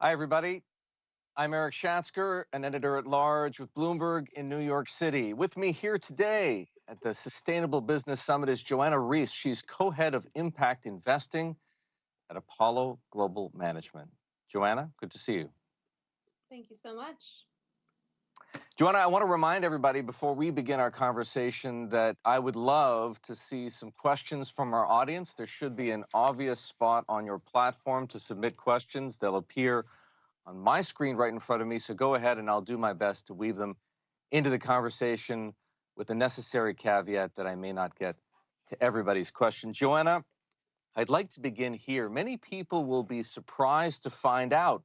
Hi, everybody. I'm Erik Schatzker, an editor-at-large with Bloomberg in New York City. With me here today at the Sustainable Business Summit is Joanna Reiss. She's co-head of impact investing at Apollo Global Management. Joanna, good to see you. Thank you so much. Joanna, I want to remind everybody before we begin our conversation that I would love to see some questions from our audience. There should be an obvious spot on your platform to submit questions. They'll appear on my screen right in front of me, so go ahead and I'll do my best to weave them into the conversation with the necessary caveat that I may not get to everybody's question. Joanna, I'd like to begin here. Many people will be surprised to find out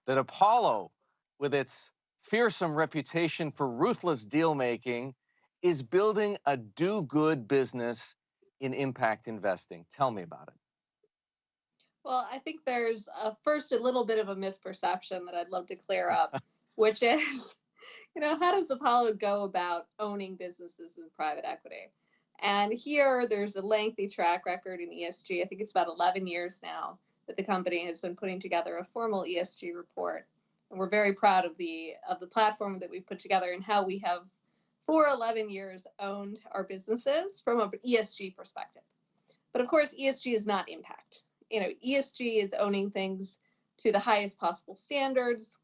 that Apollo, with its fearsome reputation for ruthless deal-making, is building a do-good business in impact investing. Tell me about it. Well, I think there's first a little bit of a misperception that I'd love to clear up, which is, how does Apollo go about owning businesses in private equity? And here there's a lengthy track record in ESG. I think it's about 11 years now that the company has been putting together a formal ESG report. And we're very proud of the platform that we've put together and how we have, for 11 years, owned our businesses from an ESG perspective. But of course, ESG is not impact. ESG is owning things to the highest possible standards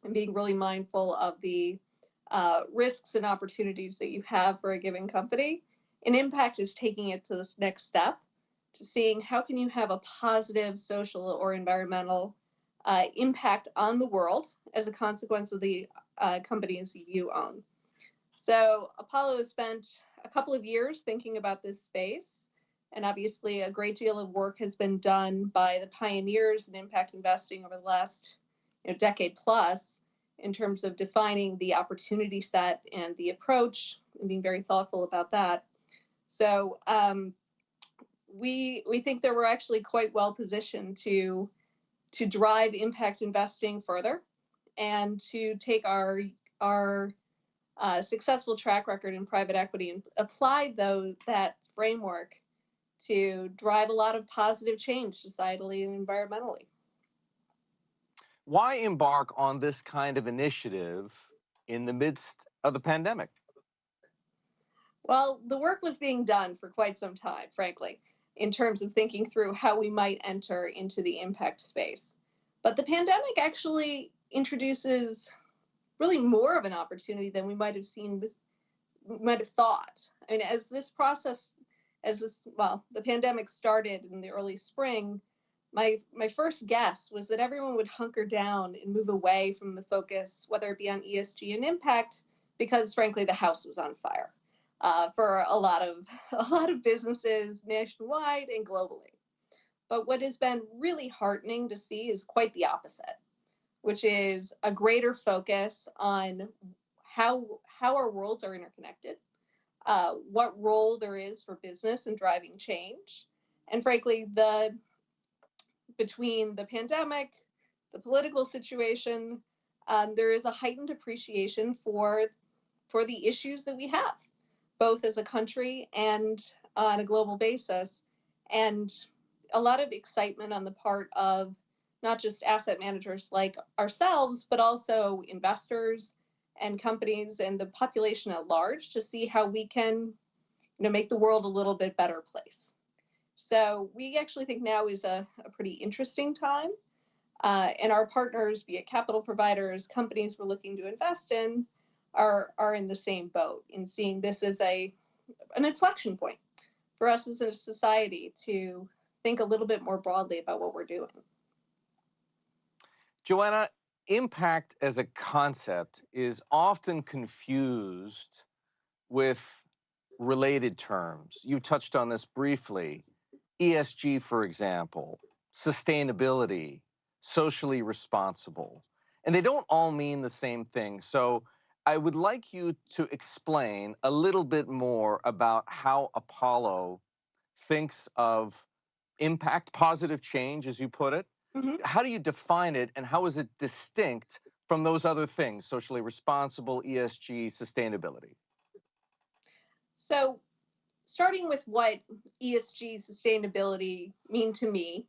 and being really mindful of the risks and opportunities that you have for a given company. And impact is taking it to this next step, to seeing how can you have a positive social or environmental impact on the world as a consequence of the companies you own. So Apollo has spent a couple of years thinking about this space. And obviously, a great deal of work has been done by the pioneers in impact investing over the last decade plus in terms of defining the opportunity set and the approach and being very thoughtful about that. So we think that we're actually quite well positioned to drive impact investing further and to take our successful track record in private equity and apply that framework to drive a lot of positive change societally and environmentally. Why embark on this kind of initiative in the midst of the pandemic? Well, the work was being done for quite some time, frankly, in terms of thinking through how we might enter into the impact space. But the pandemic actually introduces really more of an opportunity than we might have thought. I mean, the pandemic started in the early spring, my first guess was that everyone would hunker down and move away from the focus, whether it be on ESG and impact, because frankly the house was on fire for a lot of businesses nationwide and globally. But what has been really heartening to see is quite the opposite, which is a greater focus on how our worlds are interconnected, what role there is for business in driving change. And frankly, between the pandemic, the political situation, there is a heightened appreciation for the issues that we have, both as a country and on a global basis. And a lot of excitement on the part of not just asset managers like ourselves, but also investors and companies and the population at large to see how we can make the world a little bit better place. So we actually think now is a pretty interesting time. And our partners, be it capital providers, companies we're looking to invest in, are in the same boat in seeing this as an inflection point for us as a society to think a little bit more broadly about what we're doing. Joanna, impact as a concept is often confused with related terms. You touched on this briefly. ESG, for example, sustainability, socially responsible, and they don't all mean the same thing. So I would like you to explain a little bit more about how Apollo thinks of impact, positive change, as you put it. Mm-hmm. How do you define it, and how is it distinct from those other things, socially responsible, ESG, sustainability? So starting with what ESG sustainability mean to me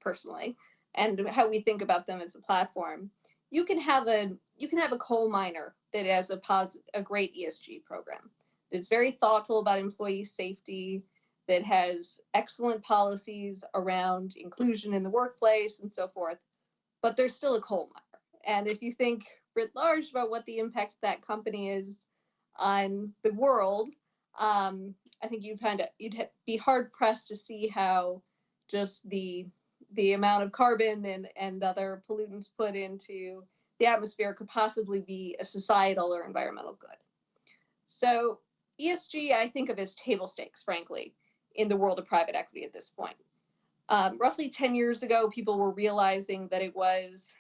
personally, and how we think about them as a platform, you can have a coal miner that has a great ESG program. That's very thoughtful about employee safety, that has excellent policies around inclusion in the workplace and so forth, but they're still a coal miner. And if you think writ large about what the impact of that company is on the world, I think you'd be hard pressed to see how just the amount of carbon and other pollutants put into the atmosphere could possibly be a societal or environmental good. So ESG, I think of as table stakes, frankly, in the world of private equity at this point. Roughly 10 years ago, people were realizing that it was,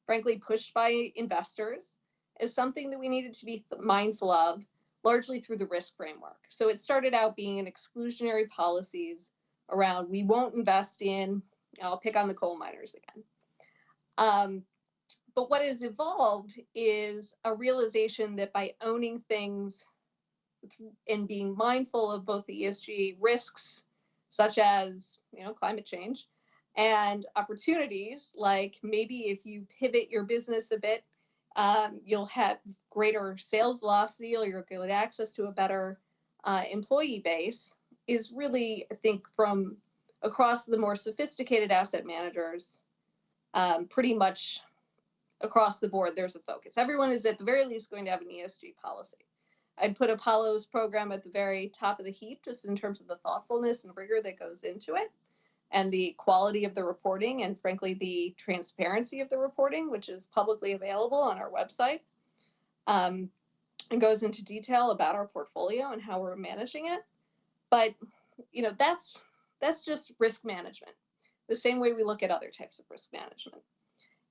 frankly, pushed by investors as something that we needed to be mindful of, largely through the risk framework. So it started out being an exclusionary policies around, we won't invest in, I'll pick on the coal miners again. But what has evolved is a realization that by owning things and being mindful of both the ESG risks, such as climate change, and opportunities, like maybe if you pivot your business a bit, you'll have greater sales velocity, or you'll get access to a better employee base, is really, I think, from across the more sophisticated asset managers, pretty much across the board, there's a focus. Everyone is at the very least going to have an ESG policy. I'd put Apollo's program at the very top of the heap, just in terms of the thoughtfulness and rigor that goes into it, and the quality of the reporting, and frankly, the transparency of the reporting, which is publicly available on our website, and goes into detail about our portfolio and how we're managing it. But that's just risk management, the same way we look at other types of risk management.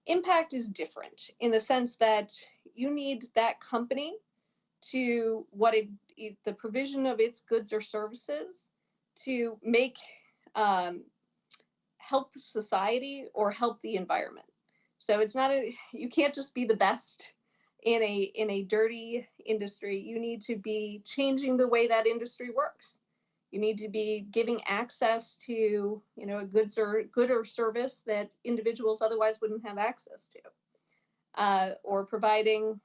Impact is different in the sense that you need that company to the provision of its goods or services to make help the society or help the environment. So it's not you can't just be the best in a dirty industry. You need to be changing the way that industry works. You need to be giving access to a good or service that individuals otherwise wouldn't have access to, or providing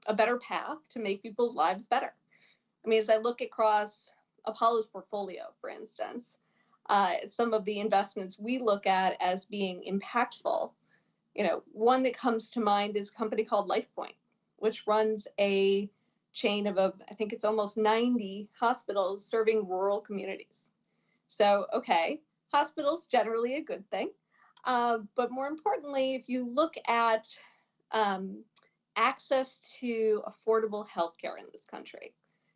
a better path to make people's lives better. I mean, as I look across Apollo's portfolio, for instance, some of the investments we look at as being impactful, one that comes to mind is a company called LifePoint, which runs a chain of, I think it's almost 90 hospitals serving rural communities. So, okay, hospitals generally a good thing. But more importantly, if you look at access to affordable healthcare in this country,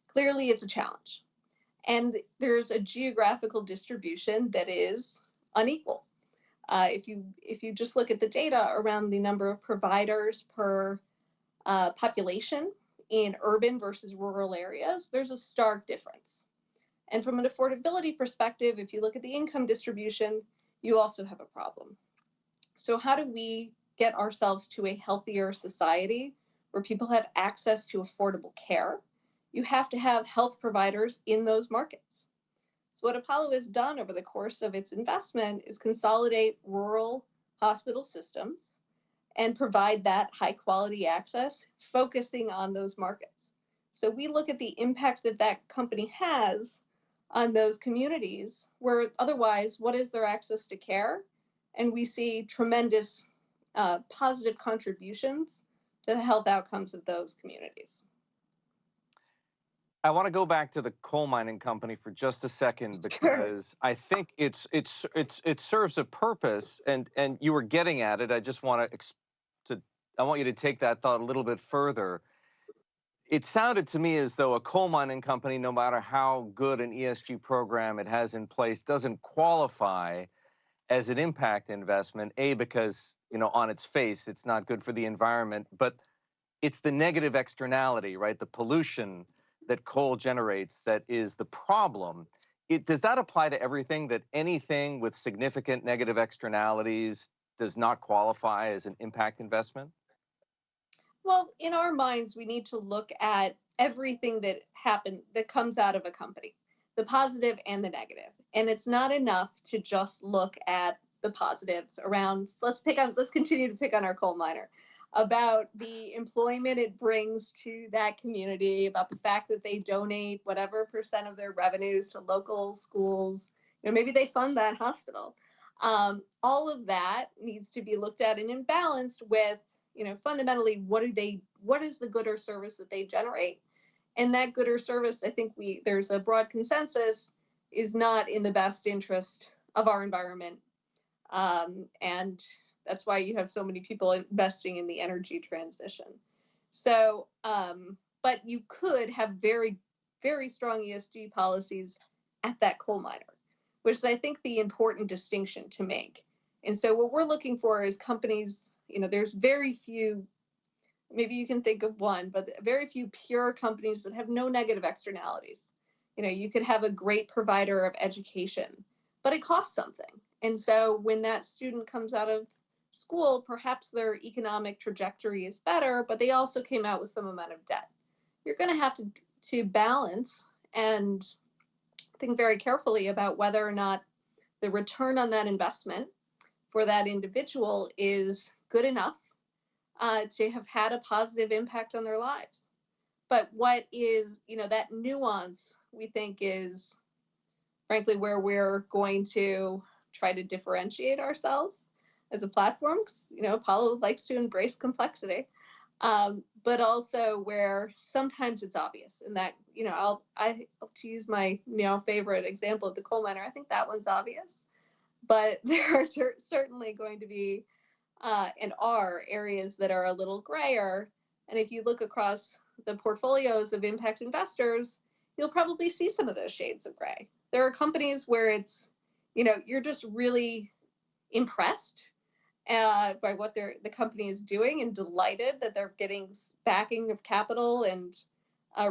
clearly it's a challenge. And there's a geographical distribution that is unequal. If you just look at the data around the number of providers per population in urban versus rural areas, there's a stark difference. And from an affordability perspective, if you look at the income distribution, you also have a problem. So how do we get ourselves to a healthier society where people have access to affordable care? You have to have health providers in those markets. So what Apollo has done over the course of its investment is consolidate rural hospital systems and provide that high quality access, focusing on those markets. So we look at the impact that that company has on those communities where otherwise, what is their access to care? And we see tremendous positive contributions to the health outcomes of those communities. I want to go back to the coal mining company for just a second, because I think it serves a purpose, and you were getting at it. I just want I want you to take that thought a little bit further. It sounded to me as though a coal mining company, no matter how good an ESG program it has in place, doesn't qualify as an impact investment, because on its face it's not good for the environment, but it's the negative externality, right? The pollution that coal generates that is the problem. Does that apply to everything, that anything with significant negative externalities does not qualify as an impact investment? Well, in our minds, we need to look at everything that comes out of a company, the positive and the negative. And it's not enough to just look at the positives around, so let's continue to pick on our coal miner, about the employment it brings to that community, about the fact that they donate whatever percent of their revenues to local schools. Maybe they fund that hospital. All of that needs to be looked at and imbalanced with, fundamentally, what is the good or service that they generate? And that good or service, I think there's a broad consensus, is not in the best interest of our environment. And that's why you have so many people investing in the energy transition. So, but you could have very, very strong ESG policies at that coal miner, which is, I think, the important distinction to make. And so what we're looking for is companies, there's very few, maybe you can think of one, but very few pure companies that have no negative externalities. You could have a great provider of education, but it costs something. And so when that student comes out of school, perhaps their economic trajectory is better, but they also came out with some amount of debt. You're going to have to balance and think very carefully about whether or not the return on that investment for that individual is good enough to have had a positive impact on their lives. But what is, that nuance, we think, is frankly where we're going to try to differentiate ourselves as a platform. Apollo likes to embrace complexity, but also where sometimes it's obvious. And that, to use my favorite example of the coal miner, I think that one's obvious. But there are certainly going to be and are areas that are a little grayer. And if you look across the portfolios of impact investors, you'll probably see some of those shades of gray. There are companies where it's, you're just really impressed by what the company is doing and delighted that they're getting backing of capital and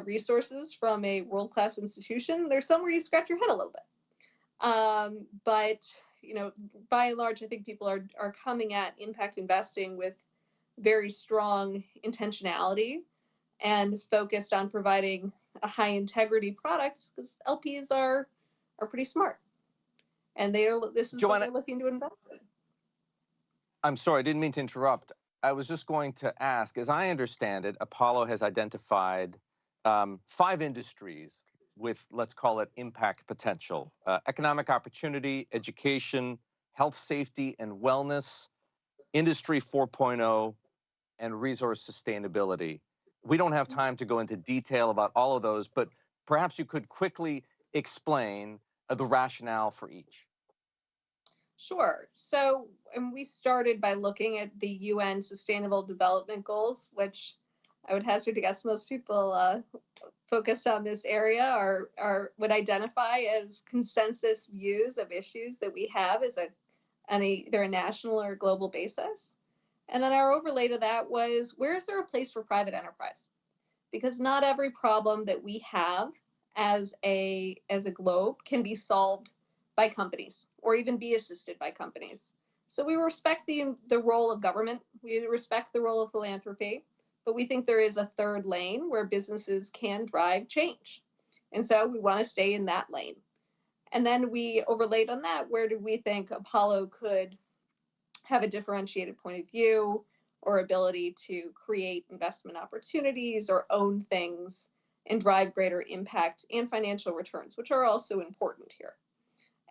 resources from a world-class institution. There's somewhere you scratch your head a little bit. But by and large, I think people are coming at impact investing with very strong intentionality and focused on providing a high integrity product, because LPs are pretty smart, and this is Joanna, what they're looking to invest in. I'm sorry, I didn't mean to interrupt. I was just going to ask, as I understand it, Apollo has identified 5 industries with, let's call it, impact potential: economic opportunity, education, health, safety, and wellness, industry 4.0, and resource sustainability. We don't have time to go into detail about all of those, but perhaps you could quickly explain the rationale for each. Sure. So, and we started by looking at the UN Sustainable Development Goals, which I would hazard to guess most people focused on this area would identify as consensus views of issues that we have as either a national or global basis. And then our overlay to that was, where is there a place for private enterprise? Because not every problem that we have as a globe can be solved by companies or even be assisted by companies. So we respect the role of government, we respect the role of philanthropy, but we think there is a third lane where businesses can drive change. And so we want to stay in that lane. And then we overlaid on that, where do we think Apollo could have a differentiated point of view or ability to create investment opportunities or own things and drive greater impact and financial returns, which are also important here.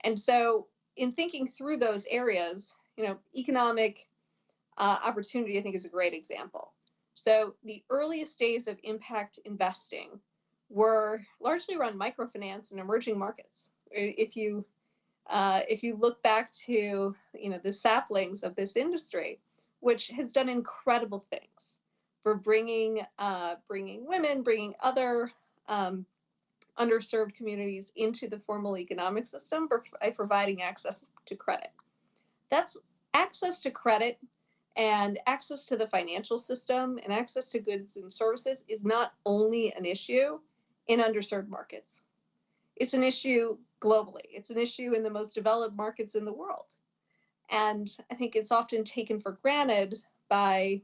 And so in thinking through those areas, economic opportunity, I think, is a great example. So the earliest days of impact investing were largely around microfinance and emerging markets. If you look back to the saplings of this industry, which has done incredible things for bringing women, bringing other underserved communities into the formal economic system by providing access to credit. That's access to credit and access to the financial system and access to goods and services is not only an issue in underserved markets. It's an issue globally. It's an issue in the most developed markets in the world. And I think it's often taken for granted by,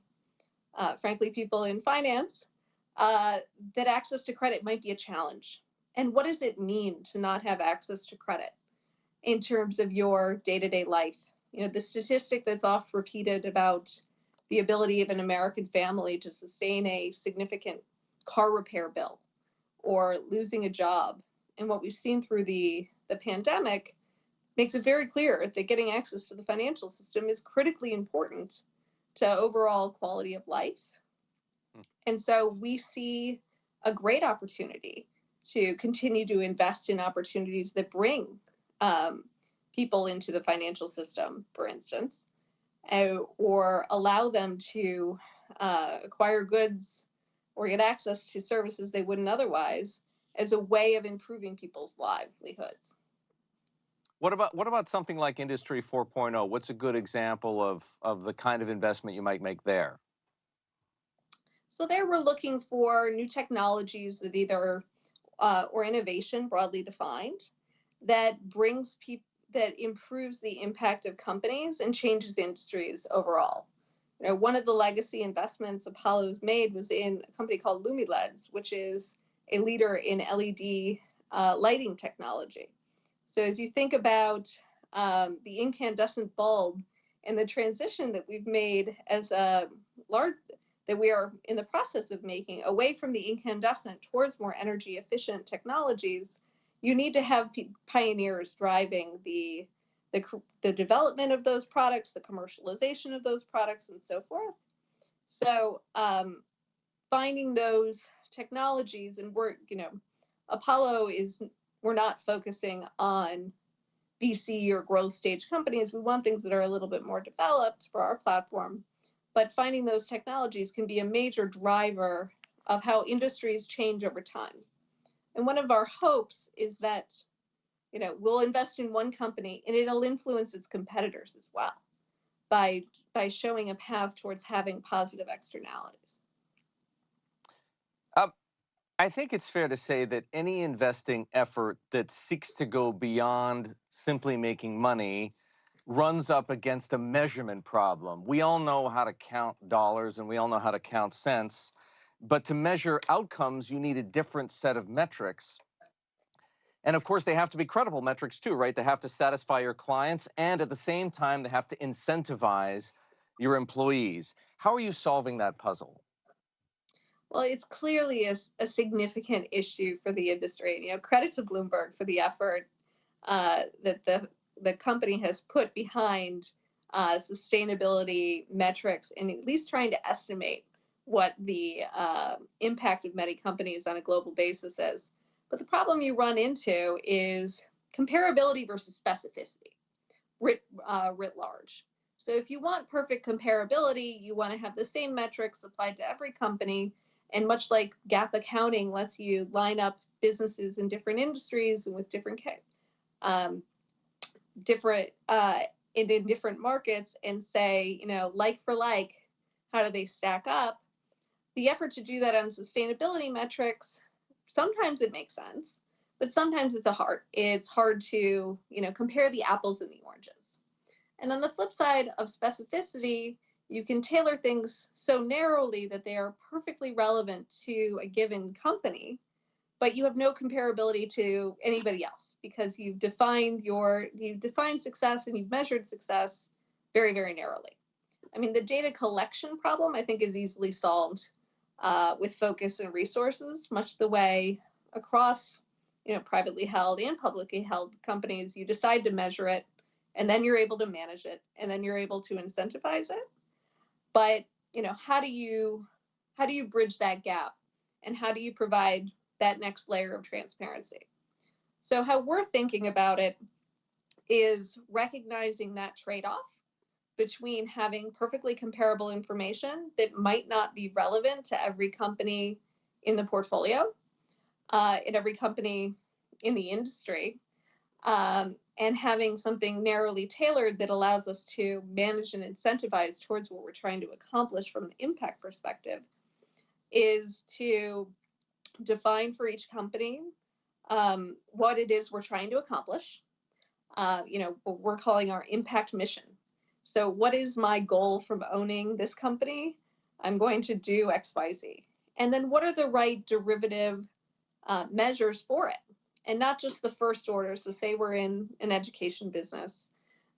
frankly, people in finance that access to credit might be a challenge. And what does it mean to not have access to credit in terms of your day-to-day life The statistic that's oft repeated about the ability of an American family to sustain a significant car repair bill or losing a job. And what we've seen through the pandemic makes it very clear that getting access to the financial system is critically important to overall quality of life. And so we see a great opportunity to continue to invest in opportunities that bring people into the financial system, for instance, or allow them to acquire goods or get access to services they wouldn't otherwise, as a way of improving people's livelihoods. What about something like Industry 4.0? What's a good example of the kind of investment you might make there? So there we're looking for new technologies that either or innovation broadly defined that brings people, that improves the impact of companies and changes industries overall. One of the legacy investments Apollo's made was in a company called LumiLEDs, which is a leader in LED lighting technology. So as you think about the incandescent bulb and the transition that we've made as a large, that we are in the process of making away from the incandescent towards more energy efficient technologies, you need to have pioneers driving the development of those products, the commercialization of those products, and so forth. So finding those technologies, and Apollo we're not focusing on VC or growth stage companies. We want things that are a little bit more developed for our platform, but finding those technologies can be a major driver of how industries change over time. And one of our hopes is that, we'll invest in one company and it'll influence its competitors as well by showing a path towards having positive externalities. I think it's fair to say that any investing effort that seeks to go beyond simply making money runs up against a measurement problem. We all know how to count dollars and we all know how to count cents, but to measure outcomes, you need a different set of metrics. And of course, they have to be credible metrics too, right? They have to satisfy your clients, and at the same time, they have to incentivize your employees. How are you solving that puzzle? Well, it's clearly a significant issue for the industry. Credit to Bloomberg for the effort that the company has put behind sustainability metrics, and at least trying to estimate what the impact of many companies on a global basis is. But the problem you run into is comparability versus specificity writ large. So if you want perfect comparability, you want to have the same metrics applied to every company. And much like GAAP accounting lets you line up businesses in different industries and with different in different markets and say, like for like, how do they stack up? The effort to do that on sustainability metrics, sometimes it makes sense, but sometimes it's hard to, compare the apples and the oranges. And on the flip side of specificity, you can tailor things so narrowly that they are perfectly relevant to a given company, but you have no comparability to anybody else because you've defined success and you've measured success very, very narrowly. I mean, the data collection problem, I think, is easily solved with focus and resources, much the way across, privately held and publicly held companies, you decide to measure it, and then you're able to manage it, and then you're able to incentivize it. But, how do you bridge that gap, and how do you provide that next layer of transparency? So how we're thinking about it is recognizing that trade-off between having perfectly comparable information that might not be relevant to every company in the portfolio, in every company in the industry, and having something narrowly tailored that allows us to manage and incentivize towards what we're trying to accomplish from an impact perspective, is to define for each company what it is we're trying to accomplish, what we're calling our impact mission. So what is my goal from owning this company? I'm going to do X, Y, Z. And then what are the right derivative measures for it? And not just the first order. So say we're in an education business.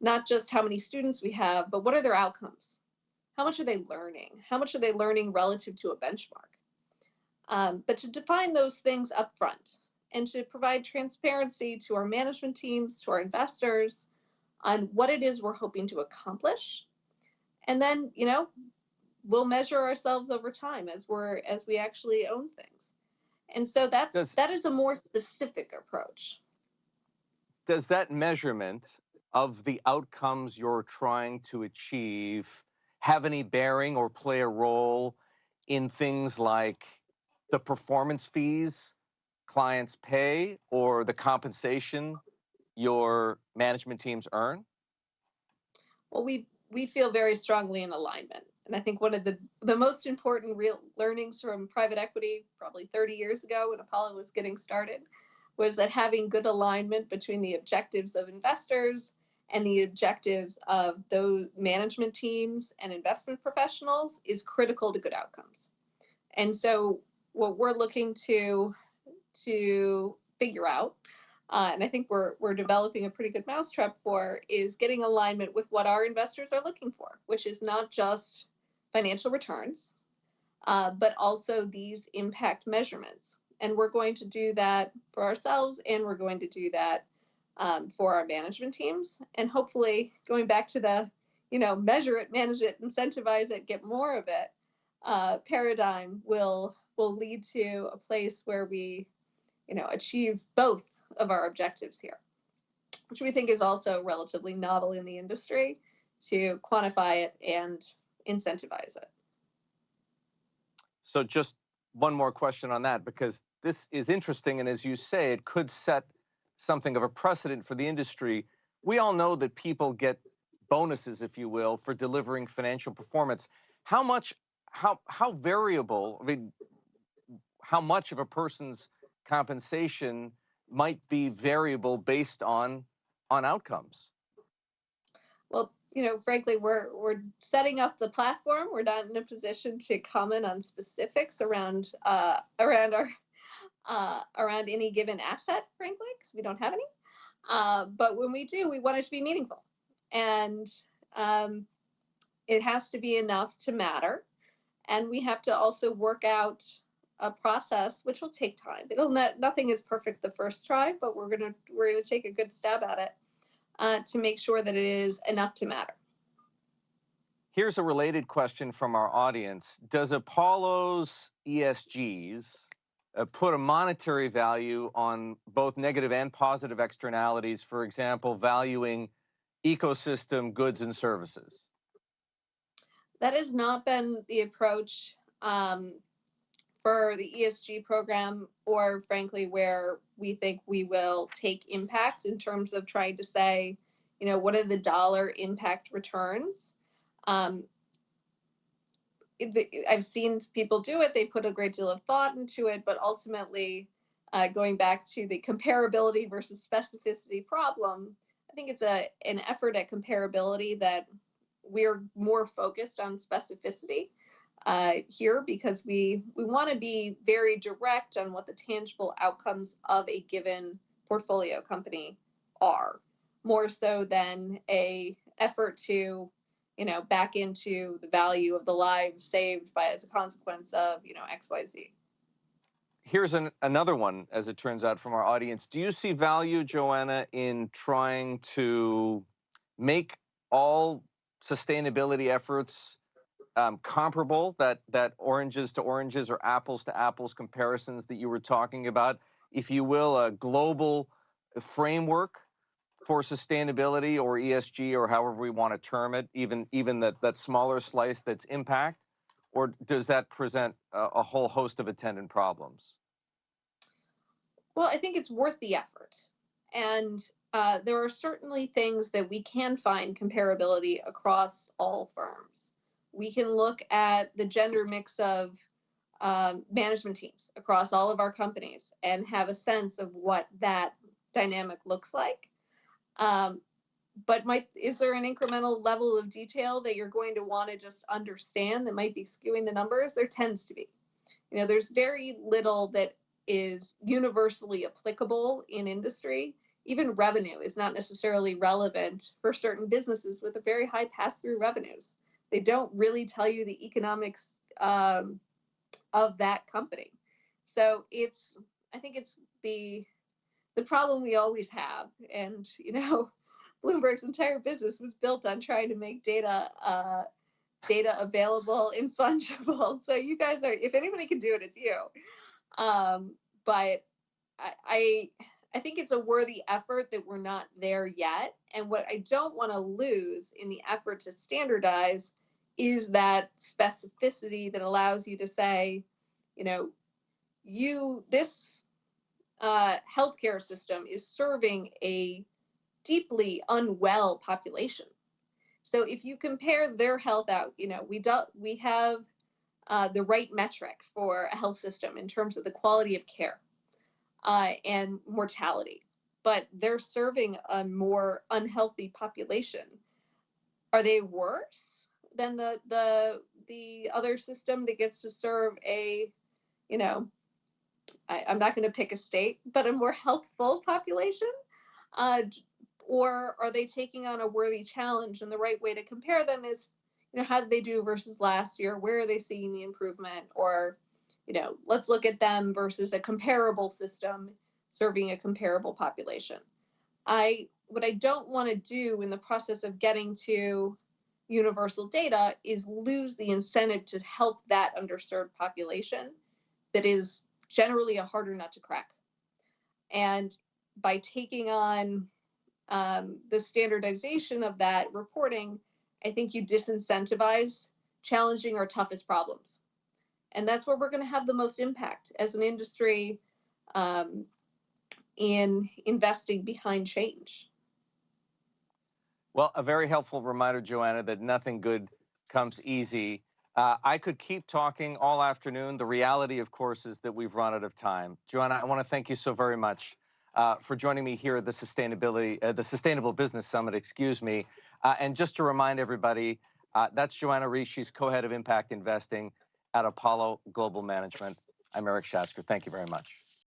not just how many students we have, but what are their outcomes? How much are they learning? How much are they learning relative to a benchmark? But to define those things up front and to provide transparency to our management teams, to our investors on what it is we're hoping to accomplish. And then, we'll measure ourselves over time as we actually own things. And so that is a more specific approach. Does that measurement of the outcomes you're trying to achieve have any bearing or play a role in things like the performance fees clients pay or the compensation your management teams earn? Well, we feel very strongly in alignment. And I think one of the most important real learnings from private equity, probably 30 years ago when Apollo was getting started, was that having good alignment between the objectives of investors and the objectives of those management teams and investment professionals is critical to good outcomes. And so what we're looking to figure out, and I think we're developing a pretty good mousetrap for, is getting alignment with what our investors are looking for, which is not just financial returns, but also these impact measurements. And we're going to do that for ourselves, and we're going to do that for our management teams. And hopefully, going back to the, measure it, manage it, incentivize it, get more of it, paradigm will lead to a place where we, achieve both of our objectives here, which we think is also relatively novel in the industry, to quantify it and incentivize it. So just one more question on that, because this is interesting, and as you say, it could set something of a precedent for the industry. We all know that people get bonuses, if you will, for delivering financial performance. How variable, how much of a person's compensation might be variable based on outcomes? Well, frankly, we're setting up the platform. We're not in a position to comment on specifics around around any given asset, frankly, because we don't have any. But when we do, we want it to be meaningful, and it has to be enough to matter. And we have to also work out a process, which will take time. Nothing is perfect the first try, but we're gonna take a good stab at it to make sure that it is enough to matter. Here's a related question from our audience. Does Apollo's ESGs put a monetary value on both negative and positive externalities, for example, valuing ecosystem goods and services? That has not been the approach for the ESG program, or frankly, where we think we will take impact in terms of trying to say, what are the dollar impact returns? I've seen people do it. They put a great deal of thought into it, but ultimately, going back to the comparability versus specificity problem, I think it's an effort at comparability that we're more focused on specificity here, because we want to be very direct on what the tangible outcomes of a given portfolio company are, more so than a effort to back into the value of the lives saved as a consequence of XYZ. Here's another one, as it turns out, from our audience. Do you see value, Joanna, in trying to make all sustainability efforts comparable, that oranges to oranges or apples to apples comparisons that you were talking about, if you will, a global framework for sustainability or ESG, or however we want to term it, even that smaller slice that's impact? Or does that present a whole host of attendant problems? Well, I think it's worth the effort. And there are certainly things that we can find comparability across all firms. We can look at the gender mix of management teams across all of our companies and have a sense of what that dynamic looks like. But is there an incremental level of detail that you're going to want to just understand that might be skewing the numbers? There tends to be. There's very little that is universally applicable in industry even revenue is not necessarily relevant for certain businesses with a very high pass-through revenues. They don't really tell you the economics of that company. So I think it's the problem we always have. And, Bloomberg's entire business was built on trying to make data available and fungible. So you guys are, if anybody can do it, it's you. But I think it's a worthy effort that we're not there yet. And what I don't want to lose in the effort to standardize is that specificity that allows you to say, this healthcare system is serving a deeply unwell population. So if you compare their health out, we have the right metric for a health system in terms of the quality of care and mortality, but they're serving a more unhealthy population. Are they worse than the other system that gets to serve a, I'm not going to pick a state, but a more healthful population? Or are they taking on a worthy challenge? And the right way to compare them is, how did they do versus last year? Where are they seeing the improvement? Or, let's look at them versus a comparable system serving a comparable population. What I don't want to do in the process of getting to universal data is lose the incentive to help that underserved population that is generally a harder nut to crack. And by taking on the standardization of that reporting, I think you disincentivize challenging our toughest problems. And that's where we're going to have the most impact as an industry in investing behind change. Well, a very helpful reminder, Joanna, that nothing good comes easy. I could keep talking all afternoon. The reality, of course, is that we've run out of time. Joanna, I want to thank you so very much for joining me here at the Sustainable Business Summit, and just to remind everybody, that's Joanna Reiss. She's co-head of impact investing at Apollo Global Management. I'm Erik Schatzker. Thank you very much.